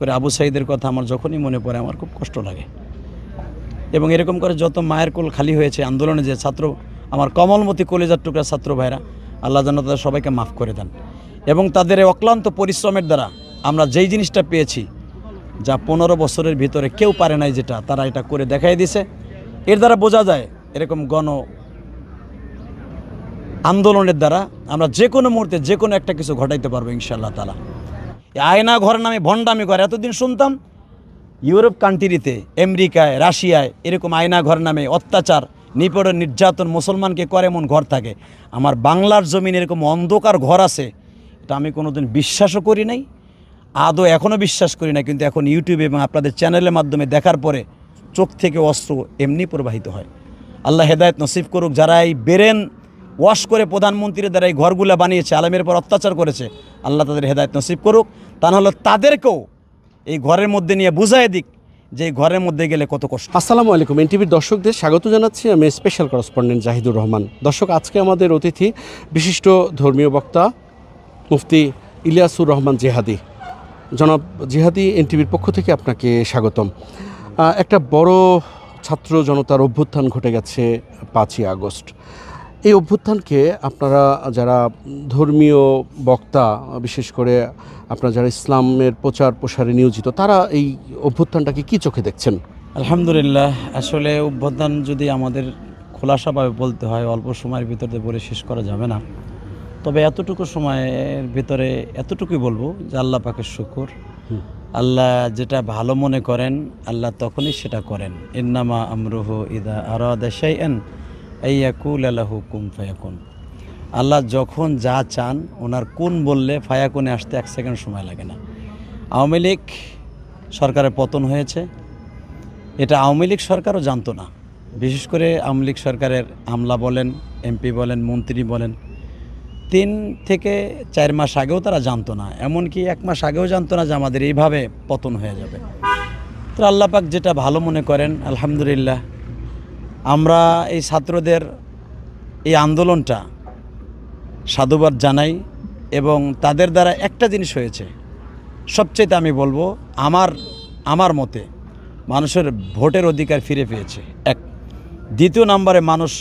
করে আবু সাঈদের কথা আমার যখনই মনে পড়ে আমার খুব কষ্ট লাগে। এবং এরকম করে যত মায়ের কোল খালি হয়েছে আন্দোলনে যে ছাত্র, আমার কমলমতি কলেজার টুকরা ছাত্র ভাইরা, আল্লাহ যেন তাদের সবাইকে মাফ করে দেন। এবং তাদের এই অক্লান্ত পরিশ্রমের দ্বারা আমরা যেই জিনিসটা পেয়েছি, যা 15 বছরের ভিতরে কেউ পারে নাই, যেটা তারা এটা করে দেখাই দিছে। এর দ্বারা বোঝা যায় এরকম গণ আন্দোলনের দ্বারা আমরা যে কোনো মুহূর্তে যে কোনো একটা কিছু ঘটাইতে পারবো ইনশাআল্লাহ তাআলা। আয়না ঘর নামে ভণ্ডামি করে এতদিন শুনতাম ইউরোপ কান্ট্রিতে, আমেরিকায়, রাশিয়ায় এরকম আয়না ঘর নামে অত্যাচার, নিপীড়ন, নির্যাতন মুসলমানকে করে এমন ঘর থাকে। আমার বাংলার জমিন এরকম অন্ধকার ঘর আছে, এটা আমি কোনোদিন বিশ্বাসও করি নাই, আদৌ এখনও বিশ্বাস করি না। কিন্তু এখন ইউটিউবে এবং আপনাদের চ্যানেলের মাধ্যমে দেখার পরে চোখ থেকে অস্ত্র এমনি প্রবাহিত হয়। আল্লাহ হেদায়েত নসিব করুক। যারা এই বেরেন ওয়াশ করে প্রধানমন্ত্রীর দ্বারা এই ঘরগুলো বানিয়েছে, আলেমের পর অত্যাচার করেছে, আল্লাহ তাদের হেদায়েত নসিব করুক। তা নাহলে তাদেরকেও এই ঘরের মধ্যে নিয়ে বুঝাই দিক যে এই ঘরের মধ্যে গেলে কত কষ্ট। আসসালামু আলাইকুম, এনটিভির দর্শকদের স্বাগত জানাচ্ছি। আমি স্পেশাল করেসপন্ডেন্ট জাহিদুর রহমান। দর্শক, আজকে আমাদের অতিথি বিশিষ্ট ধর্মীয় বক্তা মুফতি ইলিয়াসুর রহমান জিহাদি। জনাব জিহাদি, এনটিভির পক্ষ থেকে আপনাকে স্বাগতম। একটা বড় ছাত্র জনতার অভ্যুত্থান ঘটে গেছে 5ই আগস্ট। এই অভ্যুত্থানকে আপনারা যারা ধর্মীয় বক্তা, বিশেষ করে আপনারা যারা ইসলামের প্রচার প্রসারে নিয়োজিত, তারা এই অভ্যুত্থানটাকে কী চোখে দেখছেন? আলহামদুলিল্লাহ, আসলে অভ্যুত্থান যদি আমাদের খোলাসাভাবে বলতে হয়, অল্প সময়ের ভিতরে বলে শেষ করা যাবে না। তবে এতটুকু সময়ের ভিতরে এতটুকুই বলবো যে আল্লাহ পাকের শুকর। আল্লাহ যেটা ভালো মনে করেন আল্লাহ তখনই সেটা করেন। ইন্নামা আমরুহু ইদা আরাদা শাইআন আইয়াকুলা লাহু কুন ফায়াকুন। আল্লাহ যখন যা চান ওনার কোন বললে ফায়াকুনে আসতে 1 সেকেন্ড সময় লাগে না। আওয়ামী লীগ সরকারের পতন হয়েছে, এটা আওয়ামী লীগ সরকারও জানতো না। বিশেষ করে আওয়ামী লীগ সরকারের আমলা বলেন, এমপি বলেন, মন্ত্রী বলেন, 3 থেকে 4 মাস আগেও তারা জানতো না, এমনকি 1 মাস আগেও জানতো না যে আমাদের এইভাবে পতন হয়ে যাবে। তো আল্লাহ পাক যেটা ভালো মনে করেন, আলহামদুলিল্লাহ আমরা এই ছাত্রদের এই আন্দোলনটা সাধুবাদ জানাই। এবং তাদের দ্বারা একটা জিনিস হয়েছে সবচেয়ে, আমি বলবো আমার মতে মানুষের ভোটের অধিকার ফিরে পেয়েছে। 1 দ্বিতীয় নম্বরে মানুষ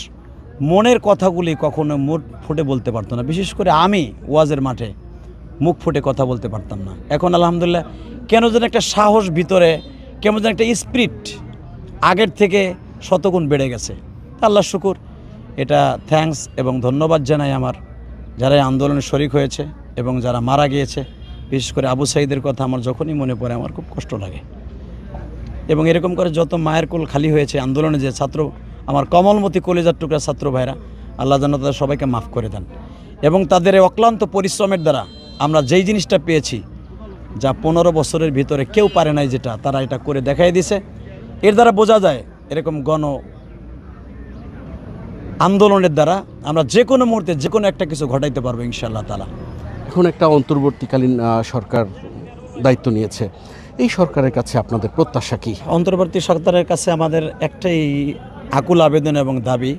মনের কথাগুলি কখনো মুখ ফুটে বলতে পারতো না। বিশেষ করে আমি ওয়াজের মাঠে মুখ ফুটে কথা বলতে পারতাম না। এখন আলহামদুলিল্লাহ কেন যেন একটা সাহস ভিতরে, কেমন যেন একটা স্পিরিট আগের থেকে শতগুণ বেড়ে গেছে। আল্লাহ শুকুর, এটা থ্যাঙ্কস এবং ধন্যবাদ জানাই আমার যারা এই আন্দোলনে শরিক হয়েছে এবং যারা মারা গিয়েছে। বিশেষ করে আবু সাঈদের কথা আমার যখনই মনে পড়ে আমার খুব কষ্ট লাগে। এবং এরকম করে যত মায়ের কোল খালি হয়েছে আন্দোলনে যে ছাত্র, আমার কমলমতি কলেজার টুকরা ছাত্র ভাইরা, আল্লাহ যেন তাদের সবাইকে মাফ করে দেন। এবং তাদের এই অক্লান্ত পরিশ্রমের দ্বারা আমরা যেই জিনিসটা পেয়েছি, যা 15 বছরের ভিতরে কেউ পারে নাই, যেটা তারা এটা করে দেখাই দিছে। এর দ্বারা বোঝা যায় এরকম গণ আন্দোলনের দ্বারা আমরা যে কোনো মুহূর্তে যে কোনো একটা কিছু ঘটাইতে পারবো ইনশাআল্লাহ তাআলা। এখন একটা অন্তর্বর্তীকালীন সরকার দায়িত্ব নিয়েছে, এই সরকারের কাছে আপনাদের প্রত্যাশা কী? অন্তর্বর্তী সরকারের কাছে আমাদের একটাই আকুল আবেদন এবং দাবি,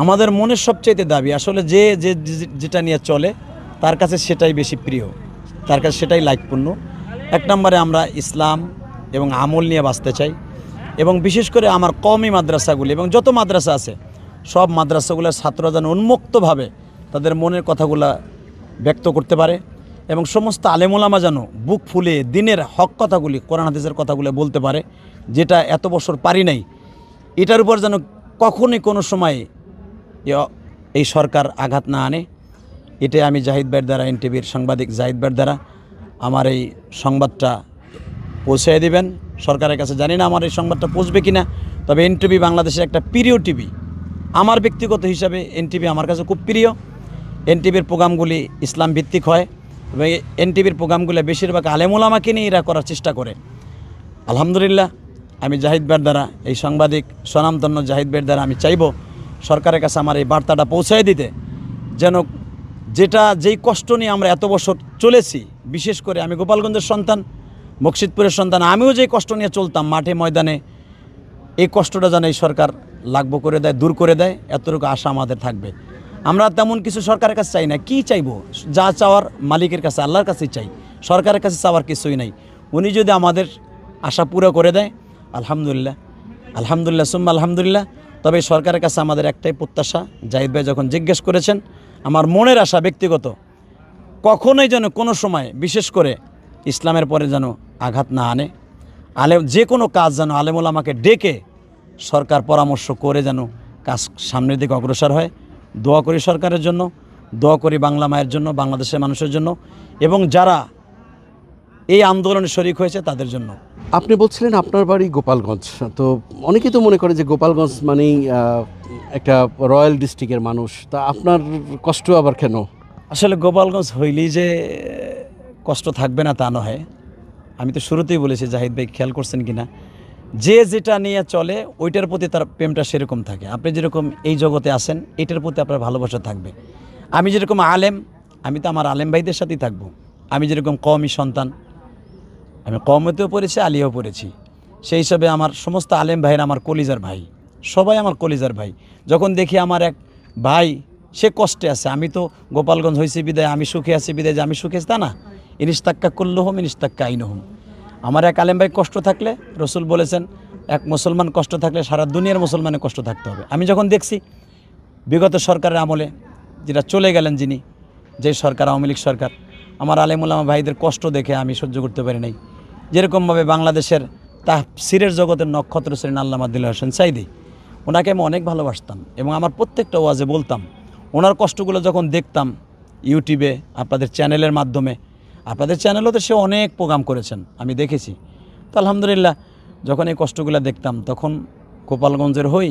আমাদের মনের সবচাইতে দাবি আসলে যে যেটা নিয়ে চলে তার কাছে সেটাই বেশি প্রিয়, তার কাছে সেটাই লাইকপূর্ণ। 1 নম্বরে আমরা ইসলাম এবং আমল নিয়ে বাঁচতে চাই। এবং বিশেষ করে আমার কওমি মাদ্রাসাগুলি এবং যত মাদ্রাসা আছে সব মাদ্রাসাগুলোর ছাত্ররা যেন উন্মুক্তভাবে তাদের মনের কথাগুলো ব্যক্ত করতে পারে। এবং সমস্ত আলেমুলামা যেন বুক ফুলে দিনের হক কথাগুলি, কোরআন হাদিসের কথাগুলো বলতে পারে, যেটা এত বছর পারি নাই। এটার উপর যেন কখনই কোনো সময় এই সরকার আঘাত না আনে। এটাই আমি জাহিদ ভাইয়ের দ্বারা, এনটিভির সাংবাদিক জাহিদ ভাইয়ের দ্বারা আমার এই সংবাদটা পৌঁছে দিবেন সরকারের কাছে। জানি না আমার এই সংবাদটা পৌঁছবে কিনা, তবে এনটিভি বাংলাদেশের একটা প্রিয় টিভি। আমার ব্যক্তিগত হিসাবে এনটিভি আমার কাছে খুব প্রিয়। এনটিভির প্রোগ্রামগুলি ইসলাম ভিত্তিক হয় এবং এনটিভির প্রোগ্রামগুলো বেশিরভাগ আলেমুলামাকে নিয়ে এরা করার চেষ্টা করে। আলহামদুলিল্লাহ আমি জাহিদ ভাইয়ের দ্বারা, এই সাংবাদিক স্বনামধন্য জাহিদ ভাইয়ের দ্বারা আমি চাইব সরকারের কাছে আমার এই বার্তাটা পৌঁছায় দিতে, যেন যেই কষ্ট নিয়ে আমরা এত বছর চলেছি, বিশেষ করে আমি গোপালগঞ্জের সন্তান, মকসিদপুরের সন্তান, আমিও যেই কষ্ট নিয়ে চলতাম মাঠে ময়দানে, এই কষ্টটা যেন এই সরকার লাঘব করে দেয়, দূর করে দেয়, এতটুকু আশা আমাদের থাকবে। আমরা তেমন কিছু সরকারের কাছে চাই না। কি চাইবো? যা চাওয়ার মালিকের কাছে, আল্লাহর কাছেই চাই। সরকারের কাছে চাওয়ার কিছুই নাই। উনি যদি আমাদের আশা পুরো করে দেয়, আলহামদুলিল্লাহ, আলহামদুলিল্লাহ সুম্মা আলহামদুলিল্লাহ। তবে সরকারের কাছে আমাদের একটাই প্রত্যাশা, জাহিদ ভাই যখন জিজ্ঞেস করেছেন, আমার মনের আশা ব্যক্তিগত, কখনোই যেন কোনো সময় বিশেষ করে ইসলামের পরে যেন আঘাত না আনে। আলেম যে কোনো কাজ যেন আলেমুল আমাকে ডেকে সরকার পরামর্শ করে যেন কাজ সামনের দিকে অগ্রসর হয়। দোয়া করি সরকারের জন্য, দোয়া করি বাংলা মায়ের জন্য, বাংলাদেশের মানুষের জন্য, এবং যারা এই আন্দোলনে শরিক হয়েছে তাদের জন্য। আপনি বলছিলেন আপনার বাড়ি গোপালগঞ্জ, তো অনেকেই তো মনে করে যে গোপালগঞ্জ মানেই একটা রয়্যাল ডিস্ট্রিক্টের মানুষ, তা আপনার কষ্ট আবার কেন? আসলে গোপালগঞ্জ হইলেই যে কষ্ট থাকবে না তা নয়। আমি তো শুরুতেই বলেছি, জাহিদ ভাই খেয়াল করছেন কি না, যে যেটা নিয়ে চলে ওইটার প্রতি তার প্রেমটা সেরকম থাকে। আপনি যেরকম এই জগতে আসেন, এটার প্রতি আপনার ভালোবাসা থাকবে। আমি যেরকম আলেম, আমি তো আমার আলেম ভাইদের সাথেই থাকবো। আমি যেরকম কওমি সন্তান, আমি কওমিতেও পড়েছি, আলিয়াও পড়েছি, সেই হিসাবে আমার সমস্ত আলেম ভাইয়ের আমার কলিজার ভাই, সবাই আমার কলিজার ভাই। যখন দেখি আমার এক ভাই সে কষ্টে আছে, আমি তো গোপালগঞ্জ হয়েছি বিদায় আমি সুখে আছি, বিদায় যে আমি সুখে আছি তা না। ইনিস্তাক্কা কুল্লুহুম ইনিস্তাক্কা আইনুহুম। আমার এক আলেম ভাই কষ্ট থাকলে, রসুল বলেছেন এক মুসলমান কষ্ট থাকলে সারা দুনিয়ার মুসলমানের কষ্ট থাকতে হবে। আমি যখন দেখছি বিগত সরকারের আমলে, যেটা চলে গেলেন যিনি, যে সরকার আওয়ামী লীগ সরকার, আমার আলেমুল আমা ভাইদের কষ্ট দেখে আমি সহ্য করতে পারি নাই। যেরকমভাবে বাংলাদেশের তাফসিরের জগতের নক্ষত্র ছিলেন আল্লামা দিল হোসেন সাইদি, ওনাকে আমি অনেক ভালোবাসতাম এবং আমার প্রত্যেকটা ওয়াজে বলতাম। ওনার কষ্টগুলো যখন দেখতাম ইউটিউবে, আপনাদের চ্যানেলের মাধ্যমে, আপনাদের চ্যানেলও তো সে অনেক প্রোগ্রাম করেছেন, আমি দেখেছি। তো আলহামদুলিল্লাহ, যখন এই কষ্টগুলো দেখতাম তখন গোপালগঞ্জের হই,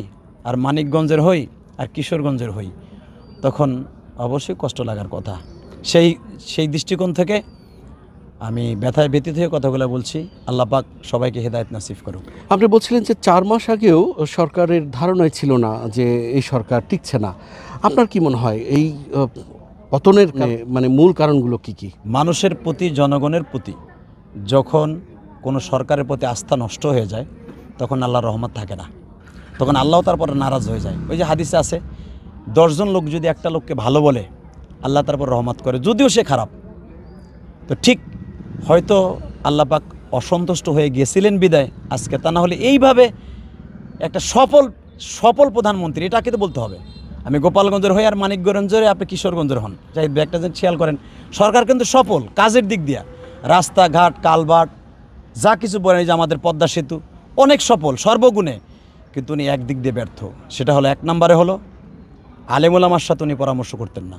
আর মানিকগঞ্জের হই, আর কিশোরগঞ্জের হই, তখন অবশ্যই কষ্ট লাগার কথা। সেই দৃষ্টিকোণ থেকে আমি ব্যথায় ব্যতীত হয়ে কথাগুলো বলছি। আল্লাহ পাক সবাইকে হেদায়েত নসিব করুক। আপনি বলছিলেন যে 4 মাস আগেও সরকারের ধারণাই ছিল না যে এই সরকার টিকছে না। আপনার কি মনে হয় এই পতনের মানে মূল কারণগুলো কি কি? মানুষের প্রতি, জনগণের প্রতি যখন কোনো সরকারের প্রতি আস্থা নষ্ট হয়ে যায়, তখন আল্লাহর রহমত থাকে না, তখন আল্লাহ তারপর নারাজ হয়ে যায়। ওই যে হাদিসে আছে, 10 জন লোক যদি একটা লোককে ভালো বলে, আল্লাহ তারপর রহমত করে, যদিও সে খারাপ। তো ঠিক হয়তো আল্লাহ পাক অসন্তুষ্ট হয়ে গিয়েছিলেন বিদায় আজকে, তা না হলে এইভাবে একটা সফল প্রধানমন্ত্রী, এটাকে তো বলতে হবে। আমি গোপালগঞ্জের হই আর মানিকগঞ্জের, আপনি কিশোরগঞ্জের হন, জাহিদ ভাই একটা খেয়াল করেন, সরকার কিন্তু সফল কাজের দিক দিয়া, রাস্তাঘাট, কালভার্ট, যা কিছু বলেন, যে আমাদের পদ্মা সেতু অনেক সফল সর্বগুণে, কিন্তু উনি একদিক দিয়ে ব্যর্থ। সেটা হলো, 1 নম্বরে হলো আলেমুল আমার সাথে উনি পরামর্শ করতেন না,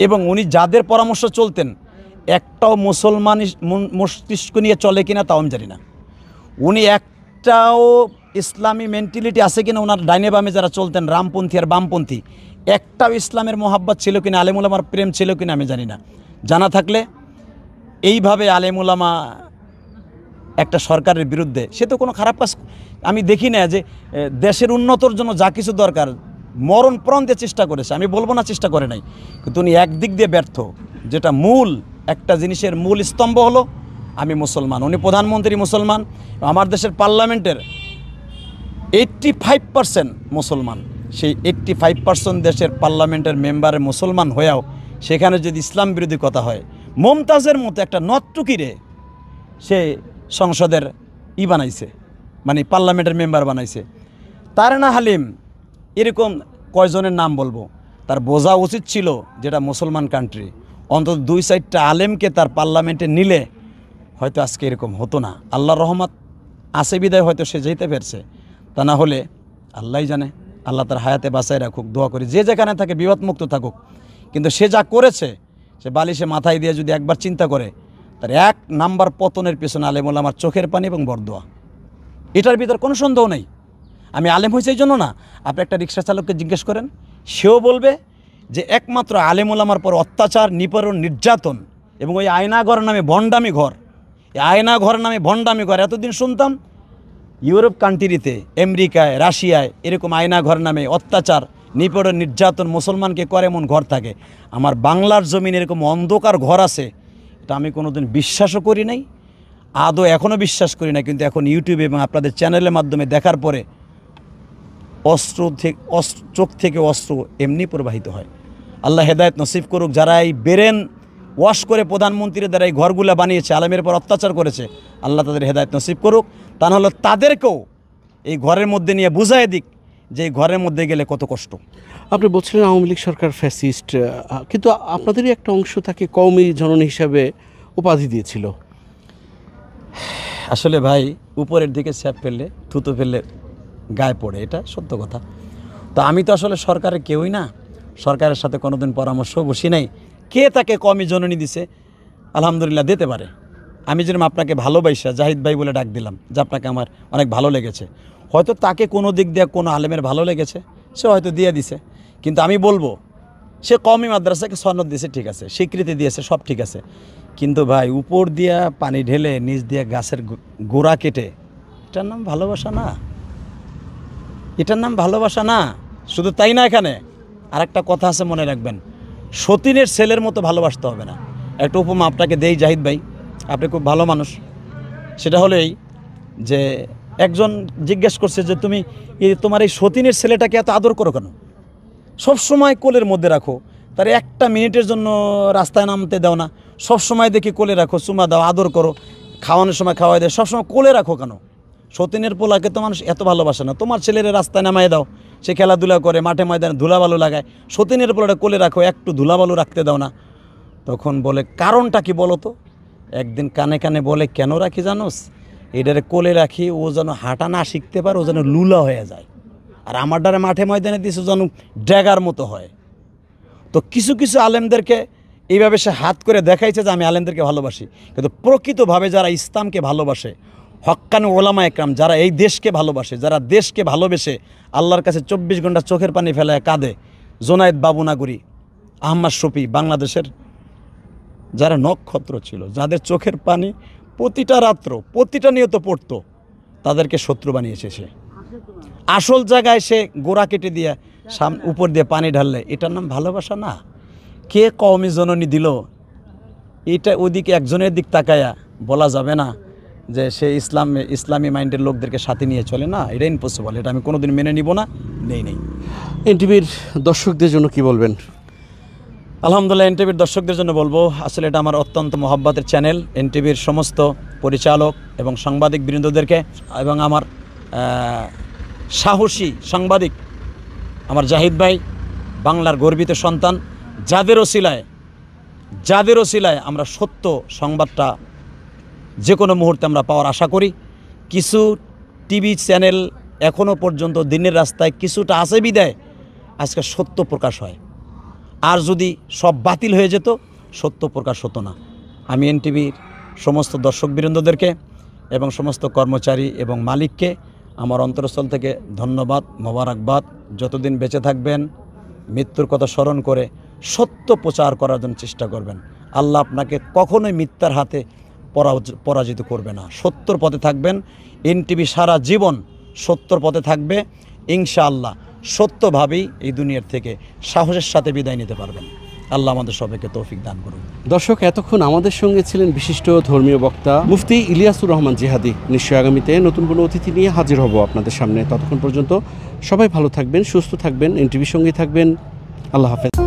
এবং উনি যাদের পরামর্শ চলতেন একটাও মুসলমান মস্তিষ্ক নিয়ে চলে কিনা তাও আমি জানি না। উনি একটাও ইসলামী মেন্টালিটি আছে কিনা, ওনার ডাইনে বামে যারা চলতেন রামপন্থী আর বামপন্থী, একটাও ইসলামের মোহাব্বত ছিল কিনা, আলেমুল আমার প্রেম ছিল কিনা আমি জানি না। জানা থাকলে এইভাবে আলেমুল আমা একটা সরকারের বিরুদ্ধে, সে তো কোনো খারাপ কাজ আমি দেখি না। যে দেশের উন্নতর জন্য যা কিছু দরকার মরণ প্রাণ দিয়ে চেষ্টা করেছে, আমি বলবো না চেষ্টা করে নাই, কিন্তু উনি একদিক দিয়ে ব্যর্থ। যেটা মূল একটা জিনিসের মূল স্তম্ভ হলো আমি মুসলমান, উনি প্রধানমন্ত্রী মুসলমান, আমার দেশের পার্লামেন্টের 85% মুসলমান। সেই 85% দেশের পার্লামেন্টের মেম্বারের মুসলমান হয়েও সেখানে যদি ইসলাম বিরোধী কথা হয়, মমতাজের মতো একটা নটটুকিরে সে সংসদের বানাইছে, মানে পার্লামেন্টের মেম্বার বানাইছে। তারেনা হালিম, এরকম কয়জনের নাম বলবো, তার বোঝা উচিত ছিল যেটা মুসলমান কান্ট্রি, অন্তত 2-4টা আলেমকে তার পার্লামেন্টে নিলে হয়তো আজকে এরকম হতো না। আল্লাহর রহমত আছে বিদায় হয়তো সে যেতে পেরেছে, তা না হলে আল্লাহই জানে। আল্লাহ তার হায়াতে বাঁচায় রাখুক, দোয়া করি যে যেখানে থাকে বিপদমুক্ত থাকুক। কিন্তু সে যা করেছে, সে বালিশে মাথায় দিয়ে যদি একবার চিন্তা করে, তার 1 নাম্বার পতনের পেছনে আলেমুল আমার চোখের পানি এবং বরদোয়া, এটার ভিতর কোনো সন্দেহ নেই। আমি আলেম হয়েছি এই জন্য না, আপনি একটা রিক্সা চালককে জিজ্ঞেস করেন, সেও বলবে যে একমাত্র আলেমুল আমার পর অত্যাচার, নিপীড়ন, নির্যাতন এবং ওই আয়নাঘর নামে ভণ্ডামি ঘর, এই আয়নাঘর নামে ভণ্ডামি ঘর। এতদিন শুনতাম ইউরোপ কান্ট্রিতে, আমেরিকায়, রাশিয়ায় এরকম আয়নাঘর নামে অত্যাচার, নিপীড়ন, নির্যাতন মুসলমানকে করে এমন ঘর থাকে। আমার বাংলার জমিন এরকম অন্ধকার ঘর আছে, এটা আমি কোনোদিন বিশ্বাসও করি নাই, আদৌ এখনও বিশ্বাস করি না। কিন্তু এখন ইউটিউবে এবং আপনাদের চ্যানেলের মাধ্যমে দেখার পরে চোখ থেকে অস্ত্র এমনি প্রবাহিত হয়। আল্লাহ হেদায়েত নসিব করুক। যারা এই বেরেন ওয়াশ করে প্রধানমন্ত্রীর দ্বারা এই ঘরগুলো বানিয়েছে, আলেমের পর অত্যাচার করেছে, আল্লাহ তাদের হেদায়েত নসিব করুক। তা নাহলে তাদেরকেও এই ঘরের মধ্যে নিয়ে বুঝায় দিক যে এই ঘরের মধ্যে গেলে কত কষ্ট। আপনি বলছিলেন আওয়ামী লীগ সরকার ফ্যাসিস্ট, কিন্তু আপনাদেরই একটা অংশ তাকে কওমি জননী হিসাবে উপাধি দিয়েছিল। আসলে ভাই, উপরের দিকে স্যাপ ফেললে থুতু ফেললে গায়ে পড়ে, এটা সত্য কথা। তো আমি তো আসলে সরকারের কেউই না, সরকারের সাথে কোনোদিন পরামর্শ বসি নাই। কে তাকে কওমি জননী দিছে, আলহামদুলিল্লাহ দিতে পারে। আমি যেরকম আপনাকে ভালোবাসা জাহিদ ভাই বলে ডাক দিলাম, যে আপনাকে আমার অনেক ভালো লেগেছে, হয়তো তাকে কোনো দিক দিয়ে কোনো আলেমের ভালো লেগেছে, সে হয়তো দিয়ে দিছে। কিন্তু আমি বলবো, সে কওমি মাদ্রাসাকে সনদ দিয়েছে, ঠিক আছে, স্বীকৃতি দিয়েছে, সব ঠিক আছে। কিন্তু ভাই, উপর দিয়া পানি ঢেলে নিচ দিয়ে গাছের গোড়া কেটে, এটার নাম ভালোবাসা না, এটার নাম ভালোবাসা না। শুধু তাই না, এখানে আর একটা কথা আছে, মনে রাখবেন, সতীনের ছেলের মতো ভালোবাসতে হবে না। একটা উপমা আপনাকে দেই জাহিদ ভাই, আপনি খুব ভালো মানুষ। সেটা হলো এই যে, একজন জিজ্ঞেস করছে যে তুমি তোমার এই সতীনের ছেলেটাকে এত আদর করো কেন, সব সময় কোলের মধ্যে রাখো, তার একটা মিনিটের জন্য রাস্তায় নামতে দাও না, সব সময় দেখি কোলে রাখো, চুমা দাও, আদর করো, খাওয়ানোর সময় খাওয়াই দেয়, সবসময় কোলে রাখো কেন? সতীনের পোলাকে তো মানুষ এত ভালোবাসে না। তোমার ছেলের রাস্তায় নামাই দাও, সে খেলাধুলা করে, মাঠে ময়দানে ধুলাবালু লাগায়, সতীনের পোলাটা কোলে রাখো, একটু ধুলাবালু রাখতে দাও না। তখন বলে, কারণটা কি বলো তো? একদিন কানে কানে বলে, কেন রাখি জানোস? এটারে কোলে রাখি, ও যেন হাঁটা না শিখতে পারে, ও যেন লুলা হয়ে যায়, আর আমার দ্বারা মাঠে ময়দানে দিয়েছে যেন ড্যাগার মতো হয়। তো কিছু কিছু আলেমদেরকে এইভাবে সে হাত করে দেখাইছে যে আমি আলেমদেরকে ভালোবাসি, কিন্তু প্রকৃতভাবে যারা ইসলামকে ভালোবাসে, হক্কানি ওলামা একরাম, যারা এই দেশকে ভালোবাসে, যারা দেশকে ভালোবেসে আল্লাহর কাছে 24 ঘন্টা চোখের পানি ফেলায় কাঁদে, জোনায়েদ বাবুনাগরী, আহমদ শফি, বাংলাদেশের যারা নক্ষত্র ছিল, যাদের চোখের পানি প্রতিটা রাত্র প্রতিটা নিয়ত পড়তো, তাদেরকে শত্রু বানিয়েছে সে। আসল জায়গায় সে গোড়া কেটে দিয়ে উপর দিয়ে পানি ঢাললে, এটার নাম ভালোবাসা না। কে কওমি জননী দিল, এটা ওদিকে একজনের দিক তাকায়া বলা যাবে না যে সে ইসলামী মাইন্ডের লোকদেরকে সাথে নিয়ে চলে না। এটা ইম্পসিবল, এটা আমি কোনোদিন মেনে নিব না, নেই। এনটিভির দর্শকদের জন্য কি বলবেন? আলহামদুলিল্লাহ, এনটিভির দর্শকদের জন্য বলবো, আসলে এটা আমার অত্যন্ত মহব্বতের চ্যানেল। এনটিভির সমস্ত পরিচালক এবং সাংবাদিক বৃন্দদেরকে, এবং আমার সাহসী সাংবাদিক আমার জাহিদ ভাই, বাংলার গর্বিত সন্তান, যাদের ওসিলায় আমরা সত্য সংবাদটা যে কোনো মুহূর্তে আমরা পাওয়ার আশা করি। কিছু টিভি চ্যানেল এখনও পর্যন্ত দিনের রাস্তায় কিছুটা আছে বিদায় আজকে সত্য প্রকাশ হয়, আর যদি সব বাতিল হয়ে যেত, সত্য প্রকাশ হতো না। আমি এনটিভির সমস্ত দর্শকবৃন্দদেরকে এবং সমস্ত কর্মচারী এবং মালিককে আমার অন্তরস্থল থেকে ধন্যবাদ, মোবারকবাদ। যতদিন বেঁচে থাকবেন, মৃত্যুর কথা স্মরণ করে সত্য প্রচার করার জন্য চেষ্টা করবেন। আল্লাহ আপনাকে কখনোই মিথ্যার হাতে পরাজিত করবে না। সত্যর পথে থাকবেন। এনটিভি সারা জীবন সত্যর পথে থাকবে, ইনশাআল্লাহ। সত্যভাবেই এই দুনিয়ার থেকে সাহসের সাথে বিদায় নিতে পারবেন। আল্লাহ আমাদের সবাইকে তৌফিক দান করুন। দর্শক, এতক্ষণ আমাদের সঙ্গে ছিলেন বিশিষ্ট ধর্মীয় বক্তা মুফতি ইলিয়াসুর রহমান জিহাদি। নিশ্চয়ই আগামীতে নতুন কোনো অতিথি নিয়ে হাজির হব আপনাদের সামনে। ততক্ষণ পর্যন্ত সবাই ভালো থাকবেন, সুস্থ থাকবেন, এনটিভির সঙ্গেই থাকবেন। আল্লাহ হাফেজ।